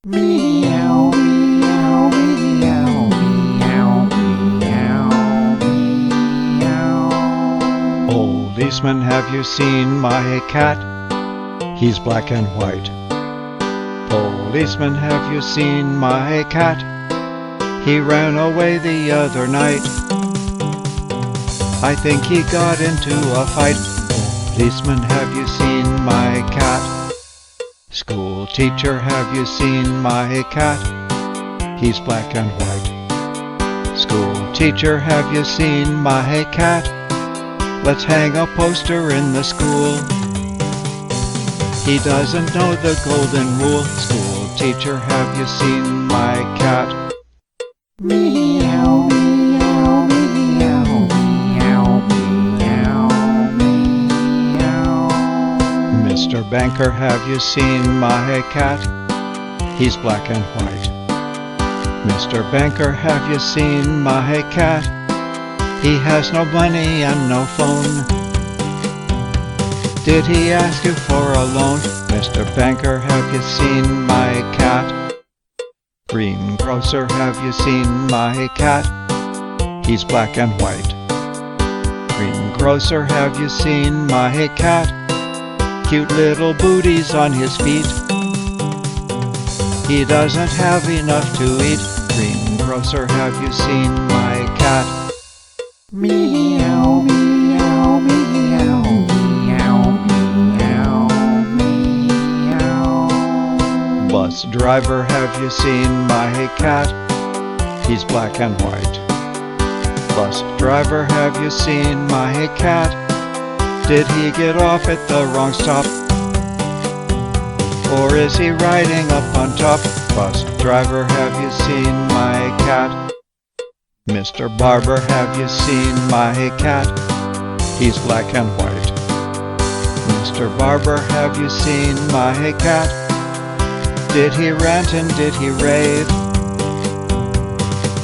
Meow, meow, meow, meow, meow, meow. Policeman, have you seen my cat? He's black and white. Policeman, have you seen my cat? He ran away the other night. I think he got into a fight. Policeman, have you seen my cat? School teacher, have you seen my cat? He's black and white. School teacher, have you seen my cat? Let's hang a poster in the school. He doesn't know the golden rule. School teacher, have you seen my cat? Meow, meow, meow, meow, meow, meow. Mr. Banker, have you seen my cat? He's black and white. Mr. Banker, have you seen my cat? He has no money and no phone. Did he ask you for a loan? Mr. Banker, have you seen my cat? Greengrocer, have you seen my cat? He's black and white. Greengrocer, have you seen my cat? Cute little booties on his feet. He doesn't have enough to eat. Greengrocer, have you seen my cat? Meow, meow, meow, meow, meow, meow. Bus driver, have you seen my cat? He's black and white. Bus driver, have you seen my cat? Did he get off at the wrong stop? Or is he riding up on top? Bus driver, have you seen my cat? Mr. Barber, have you seen my cat? He's black and white. Mr. Barber, have you seen my cat? Did he rant and did he rave?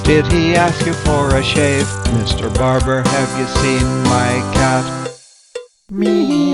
Did he ask you for a shave? Mr. Barber, have you seen my cat? Meow.